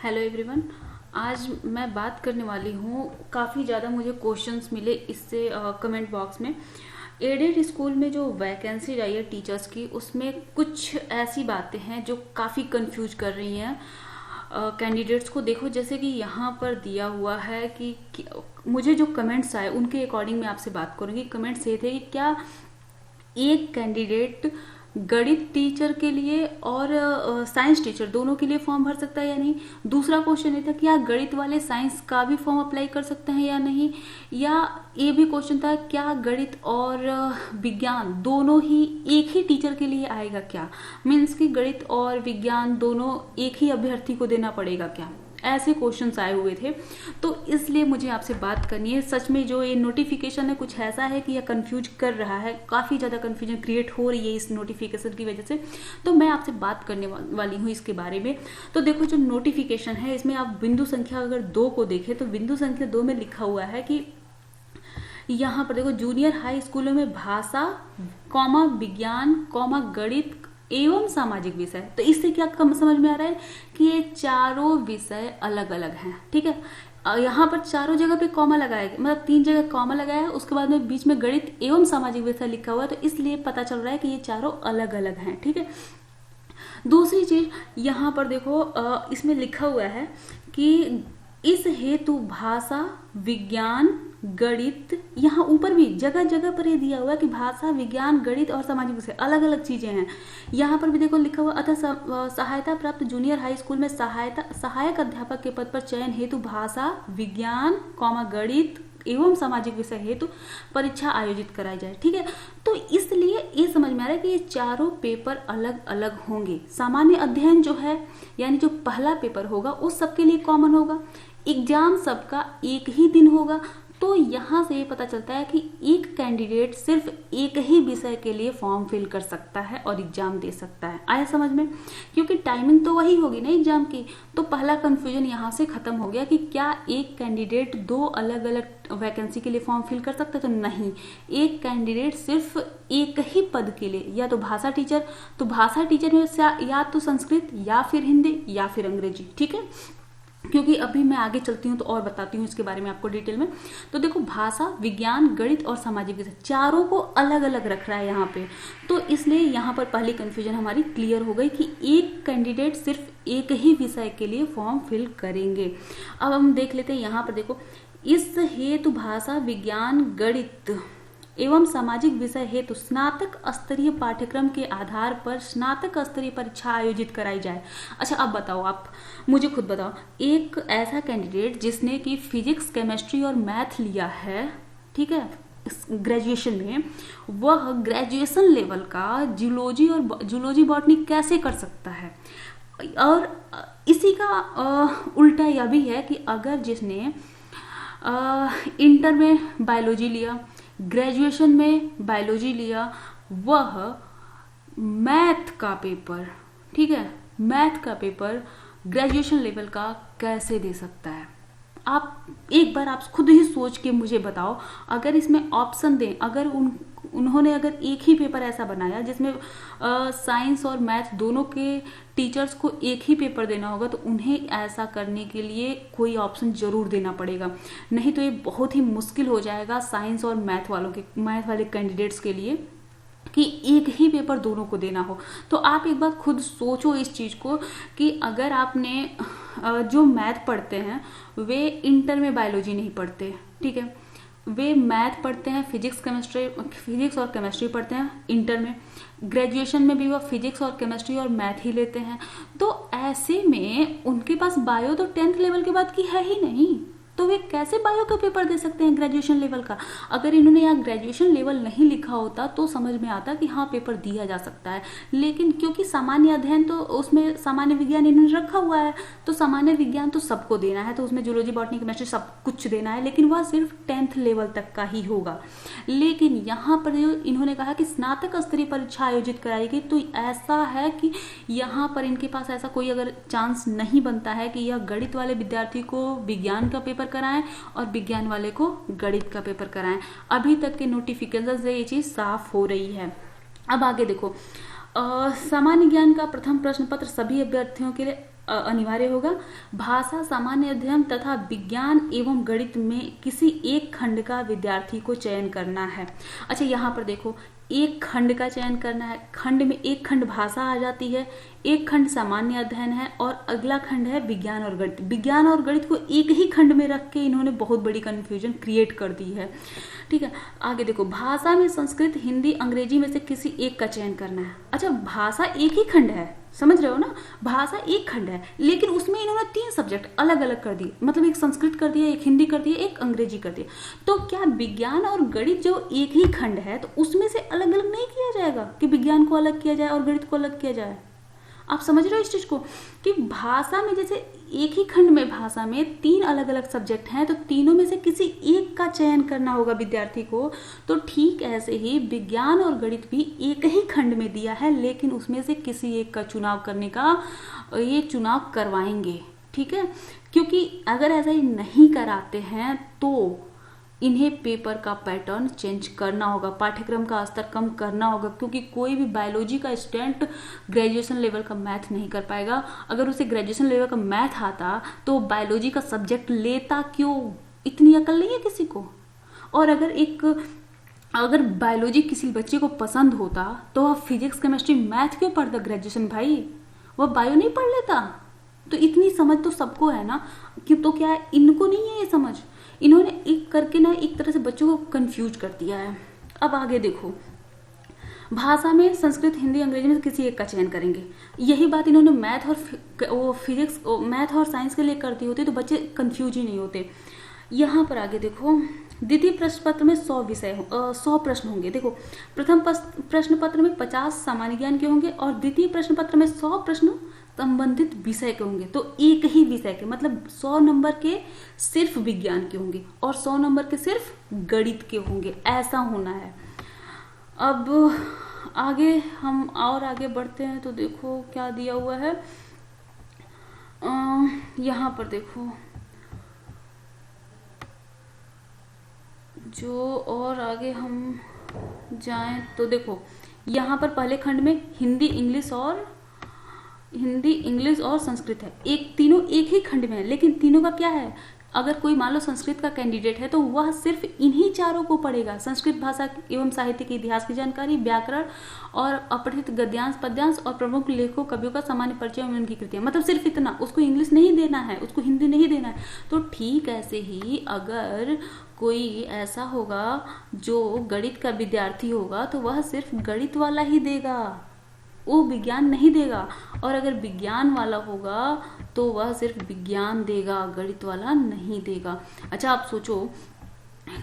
Hello everyone. आज मैं बात करने वाली हूँ, काफ़ी ज़्यादा मुझे क्वेश्चंस मिले इससे कमेंट बॉक्स में। एडेड स्कूल में जो वैकेंसी आई है टीचर्स की, उसमें कुछ ऐसी बातें हैं जो काफ़ी कंफ्यूज कर रही हैं कैंडिडेट्स को। देखो, जैसे कि यहाँ पर दिया हुआ है कि मुझे जो कमेंट्स आए उनके अकॉर्डिंग मैं आपसे बात करूँगी। कमेंट्स ये थे कि क्या एक कैंडिडेट गणित टीचर के लिए और साइंस टीचर दोनों के लिए फॉर्म भर सकता है या नहीं। दूसरा क्वेश्चन ये था कि क्या गणित वाले साइंस का भी फॉर्म अप्लाई कर सकते हैं या नहीं। या ये भी क्वेश्चन था, क्या गणित और विज्ञान दोनों ही एक ही टीचर के लिए आएगा क्या। मीन्स कि गणित और विज्ञान दोनों एक ही अभ्यर्थी को देना पड़ेगा क्या। ऐसे क्वेश्चंस आए हुए थे, तो इसलिए मुझे आपसे बात करनी है। सच में जो ये नोटिफिकेशन है कुछ ऐसा है कि यह कंफ्यूज कर रहा है, काफ़ी ज़्यादा कंफ्यूजन क्रिएट हो रही है इस नोटिफिकेशन की वजह से। तो मैं आपसे बात करने वाली हूँ इसके बारे में। तो देखो, जो नोटिफिकेशन है इसमें आप बिंदु संख्या अगर 2 को देखें तो बिंदु संख्या 2 में लिखा हुआ है कि यहाँ पर देखो, जूनियर हाई स्कूलों में भाषा कॉमा विज्ञान कॉमा गणित एवं सामाजिक विषय। तो इससे क्या समझ में आ रहा है कि ये चारों विषय अलग अलग हैं। ठीक है, यहाँ पर चारों जगह पे कॉमा लगाया, मतलब 3 जगह कॉमा लगाया है, उसके बाद में बीच में गणित एवं सामाजिक विषय लिखा हुआ है। तो इसलिए पता चल रहा है कि ये चारों अलग अलग हैं। ठीक है, दूसरी चीज यहाँ पर देखो, इसमें लिखा हुआ है कि इस हेतु भाषा विज्ञान गणित, यहाँ ऊपर भी जगह जगह पर ये दिया हुआ है कि भाषा विज्ञान गणित और सामाजिक विषय अलग अलग चीजें हैं। यहाँ पर भी देखो लिखा हुआ, अतः सहायता प्राप्त जूनियर हाई स्कूल में सहायक अध्यापक के पद पर चयन हेतु भाषा विज्ञान कॉमा गणित एवं सामाजिक विषय हेतु परीक्षा आयोजित कराई जाए। ठीक है, तो इसलिए ये समझ में आ रहा है कि ये चारों पेपर अलग अलग होंगे। सामान्य अध्ययन जो है, यानी जो पहला पेपर होगा, उस सबके लिए कॉमन होगा। एग्जाम सबका एक ही दिन होगा। तो यहाँ से ये पता चलता है कि एक कैंडिडेट सिर्फ एक ही विषय के लिए फॉर्म फिल कर सकता है और एग्जाम दे सकता है। आया समझ में? क्योंकि टाइमिंग तो वही होगी ना एग्जाम की। तो पहला कंफ्यूजन यहाँ से खत्म हो गया कि क्या एक कैंडिडेट 2 अलग अलग वैकेंसी के लिए फॉर्म फिल कर सकता है। तो नहीं, एक कैंडिडेट सिर्फ एक ही पद के लिए, या तो भाषा टीचर, तो भाषा टीचर में या तो संस्कृत या फिर हिंदी या फिर अंग्रेजी। ठीक है, क्योंकि अभी मैं आगे चलती हूँ तो और बताती हूँ इसके बारे में आपको डिटेल में। तो देखो, भाषा विज्ञान गणित और सामाजिक विषय चारों को अलग अलग रख रहा है यहाँ पे। तो इसलिए यहाँ पर पहली कंफ्यूजन हमारी क्लियर हो गई कि एक कैंडिडेट सिर्फ एक ही विषय के लिए फॉर्म फिल करेंगे। अब हम देख लेते हैं, यहाँ पर देखो, इस हेतु भाषा विज्ञान गणित एवं सामाजिक विषय हेतु स्नातक स्तरीय पाठ्यक्रम के आधार पर स्नातक स्तरीय परीक्षा आयोजित कराई जाए। अच्छा, अब बताओ, आप मुझे खुद बताओ, एक ऐसा कैंडिडेट जिसने कि फिजिक्स केमिस्ट्री और मैथ लिया है, ठीक है, ग्रेजुएशन में, वह ग्रेजुएशन लेवल का जूलॉजी बॉटनी कैसे कर सकता है। और इसी का उल्टा यह भी है कि अगर जिसने इंटर में बायोलॉजी लिया, ग्रेजुएशन में बायोलॉजी लिया, वह मैथ का पेपर, ठीक है, मैथ का पेपर ग्रेजुएशन लेवल का कैसे दे सकता है। आप एक बार आप खुद ही सोच के मुझे बताओ। अगर इसमें ऑप्शन दें, अगर उन्होंने अगर एक ही पेपर ऐसा बनाया जिसमें साइंस और मैथ दोनों के टीचर्स को एक ही पेपर देना होगा, तो उन्हें ऐसा करने के लिए कोई ऑप्शन जरूर देना पड़ेगा। नहीं तो ये बहुत ही मुश्किल हो जाएगा साइंस और मैथ वाले कैंडिडेट्स के लिए कि एक ही पेपर दोनों को देना हो। तो आप एक बार खुद सोचो इस चीज़ को कि अगर आपने जो मैथ पढ़ते हैं वे इंटर में बायोलॉजी नहीं पढ़ते, ठीक है, वे मैथ पढ़ते हैं, फिजिक्स और केमिस्ट्री पढ़ते हैं इंटर में, ग्रेजुएशन में भी वह फिजिक्स और केमिस्ट्री और मैथ ही लेते हैं। तो ऐसे में उनके पास बायो तो 10th लेवल के बाद की है ही नहीं, तो वे कैसे बायो का पेपर दे सकते हैं ग्रेजुएशन लेवल का। अगर इन्होंने यहाँ ग्रेजुएशन लेवल नहीं लिखा होता तो समझ में आता कि हाँ पेपर दिया जा सकता है, लेकिन क्योंकि सामान्य अध्ययन तो उसमें सामान्य विज्ञान इन्होंने रखा हुआ है, तो सामान्य विज्ञान तो सबको देना है, तो उसमें जूलॉजी बॉटनी केमिस्ट्री सब कुछ देना है, लेकिन वह सिर्फ 10th लेवल तक का ही होगा। लेकिन यहाँ पर इन्होंने कहा कि स्नातक स्तरीय परीक्षा आयोजित कराएगी, तो ऐसा है कि यहाँ पर इनके पास ऐसा कोई अगर चांस नहीं बनता है कि यह गणित वाले विद्यार्थी को विज्ञान का पेपर कराएं और विज्ञान वाले को गणित का पेपर कराएं। अभी तक के नोटिफिकेशन से ये चीज साफ हो रही है। अब आगे देखो, सामान्य ज्ञान का प्रथम प्रश्न पत्र सभी अभ्यर्थियों के लिए अनिवार्य होगा। भाषा, सामान्य अध्ययन तथा विज्ञान एवं गणित में किसी एक खंड का विद्यार्थी को चयन करना है। अच्छा, यहाँ पर देखो, एक खंड का चयन करना है। खंड में एक खंड भाषा आ जाती है, एक खंड सामान्य अध्ययन है और अगला खंड है विज्ञान और गणित। विज्ञान और गणित को एक ही खंड में रख के इन्होंने बहुत बड़ी कंफ्यूजन क्रिएट कर दी है। ठीक है, आगे देखो, भाषा में संस्कृत, हिंदी, अंग्रेजी में से किसी एक का चयन करना है। अच्छा, भाषा एक ही खंड है, समझ रहे हो ना, भाषा एक खंड है, लेकिन उसमें इन्होंने 3 सब्जेक्ट अलग अलग कर दिए, मतलब एक संस्कृत कर दिया, एक हिंदी कर दिया, एक अंग्रेजी कर दिया। तो क्या विज्ञान और गणित जो एक ही खंड है तो उसमें से अलग अलग नहीं किया जाएगा कि विज्ञान को अलग किया जाए और गणित को अलग किया जाए? आप समझ रहे हो इस चीज को कि भाषा में जैसे एक ही खंड में भाषा में 3 अलग अलग सब्जेक्ट हैं तो तीनों में से किसी एक का चयन करना होगा विद्यार्थी को। तो ठीक ऐसे ही विज्ञान और गणित भी एक ही खंड में दिया है, लेकिन उसमें से किसी एक का चुनाव करने का ये चुनाव करवाएंगे। ठीक है, क्योंकि अगर ऐसा ही नहीं कराते हैं तो इन्हें पेपर का पैटर्न चेंज करना होगा, पाठ्यक्रम का स्तर कम करना होगा, क्योंकि कोई भी बायोलॉजी का स्टूडेंट ग्रेजुएशन लेवल का मैथ नहीं कर पाएगा। अगर उसे ग्रेजुएशन लेवल का मैथ आता तो बायोलॉजी का सब्जेक्ट लेता क्यों? इतनी अकल नहीं है किसी को। और अगर बायोलॉजी किसी बच्चे को पसंद होता तो वह फिजिक्स, केमिस्ट्री, मैथ क्यों पढ़ता ग्रेजुएशन? भाई वह बायो नहीं पढ़ लेता। तो इतनी समझ तो सबको है ना, कि तो क्या इनको नहीं है ये समझ? इन्होंने एक करके ना एक तरह से बच्चों को कंफ्यूज कर दिया है। अब आगे देखो, भाषा में संस्कृत, हिंदी, अंग्रेजी में किसी एक का चयन करेंगे। यही बात इन्होंने मैथ और साइंस के लिए कर दी होती तो बच्चे कंफ्यूज ही नहीं होते। यहाँ पर आगे देखो, द्वितीय प्रश्न पत्र में 100 प्रश्न होंगे। देखो, प्रथम प्रश्न पत्र में 50 सामान्य ज्ञान के होंगे और द्वितीय प्रश्न पत्र में 100 प्रश्न संबंधित विषय के होंगे। तो एक ही विषय के, मतलब 100 नंबर के सिर्फ विज्ञान के होंगे और 100 नंबर के सिर्फ गणित के होंगे, ऐसा होना है। अब आगे हम और आगे बढ़ते हैं तो देखो क्या दिया हुआ है। यहाँ पर देखो, जो और आगे हम जाएं तो देखो, यहाँ पर पहले खंड में हिंदी, इंग्लिश और संस्कृत है। तीनों एक ही खंड में है, लेकिन तीनों का क्या है, अगर कोई मान लो संस्कृत का कैंडिडेट है तो वह सिर्फ इन्हीं चारों को पढ़ेगा। संस्कृत भाषा एवं साहित्य के इतिहास की जानकारी, व्याकरण और अपठित गद्यांश, पद्यांश और प्रमुख लेखकों, कवियों का सामान्य परिचय एवं उनकी कृतियां, मतलब सिर्फ इतना। उसको इंग्लिश नहीं देना है, उसको हिंदी नहीं देना है। तो ठीक ऐसे ही अगर कोई ऐसा होगा जो गणित का विद्यार्थी होगा तो वह सिर्फ गणित वाला ही देगा, वो विज्ञान नहीं देगा। और अगर विज्ञान वाला होगा तो वह सिर्फ विज्ञान देगा, गणित वाला नहीं देगा। अच्छा, आप सोचो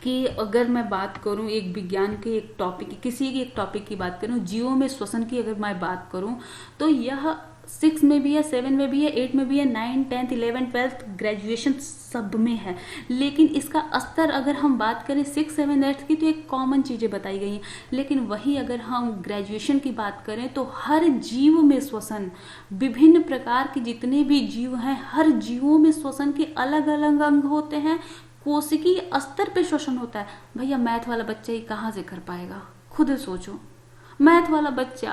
कि अगर मैं बात करूं एक विज्ञान के एक टॉपिक की, किसी एक टॉपिक की बात करूं, जीवों में श्वसन की अगर मैं बात करूं तो यह 6 में भी है, 7 में भी है, 8 में भी है, 9, 10, 11, 12 ग्रेजुएशन सब में है। लेकिन इसका स्तर अगर हम बात करें 6, 7, 8 की तो एक कॉमन चीजें बताई गई हैं। लेकिन वही अगर हम ग्रेजुएशन की बात करें तो हर जीव में श्वसन, विभिन्न प्रकार के जितने भी जीव हैं हर जीवों में श्वसन के अलग अलग अंग होते हैं, कोशिकीय स्तर पे श्वसन होता है। भैया मैथ वाला बच्चा ही कहाँ से कर पाएगा? खुद सोचो, मैथ वाला बच्चा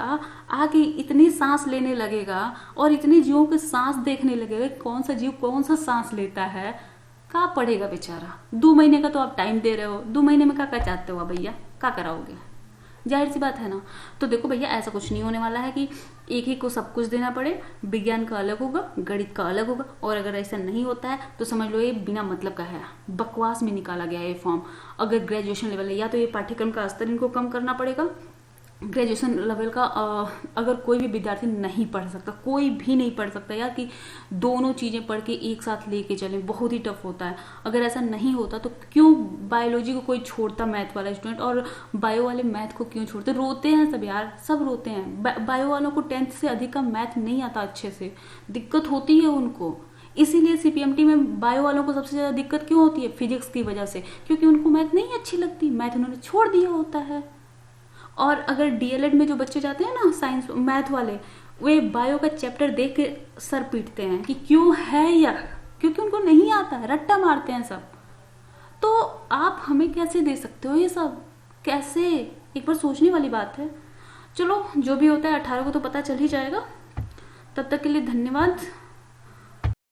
आगे इतनी सांस लेने लगेगा और इतने जीवों के सांस देखने लगेगा, कौन सा जीव कौन सा सांस लेता है, क्या पढ़ेगा बेचारा? 2 महीने का तो आप टाइम दे रहे हो, 2 महीने में क्या चाहते हो भैया, क्या कराओगे? जाहिर सी बात है ना। तो देखो भैया, ऐसा कुछ नहीं होने वाला है कि एक ही को सब कुछ देना पड़े, विज्ञान का अलग होगा, गणित का अलग होगा। और अगर ऐसा नहीं होता है तो समझ लो ये बिना मतलब का है, बकवास में निकाला गया ये फॉर्म। अगर ग्रेजुएशन लेवल है या तो ये पाठ्यक्रम का स्तर इनको कम करना पड़ेगा। ग्रेजुएशन लेवल का अगर कोई भी विद्यार्थी नहीं पढ़ सकता, कोई भी नहीं पढ़ सकता यार, कि दोनों चीजें पढ़ के एक साथ लेके चले, बहुत ही टफ होता है। अगर ऐसा नहीं होता तो क्यों बायोलॉजी को कोई छोड़ता मैथ वाला स्टूडेंट, और बायो वाले मैथ को क्यों छोड़ते? रोते हैं सब यार, सब रोते हैं। बायो वालों को 10th से अधिक का मैथ नहीं आता अच्छे से, दिक्कत होती है उनको। इसीलिए सीपीएमटी में बायो वालों को सबसे ज्यादा दिक्कत क्यों होती है? फिजिक्स की वजह से, क्योंकि उनको मैथ नहीं अच्छी लगती, मैथ उन्होंने छोड़ दिया होता है। और अगर डीएलएड में जो बच्चे जाते हैं ना साइंस मैथ वाले, वे बायो का चैप्टर देख के सर पीटते हैं कि क्यों है यार, क्योंकि उनको नहीं आता है, रट्टा मारते हैं सब। तो आप हमें कैसे दे सकते हो ये सब? कैसे? एक बार सोचने वाली बात है। चलो जो भी होता है 18 को तो पता चल ही जाएगा। तब तक के लिए धन्यवाद।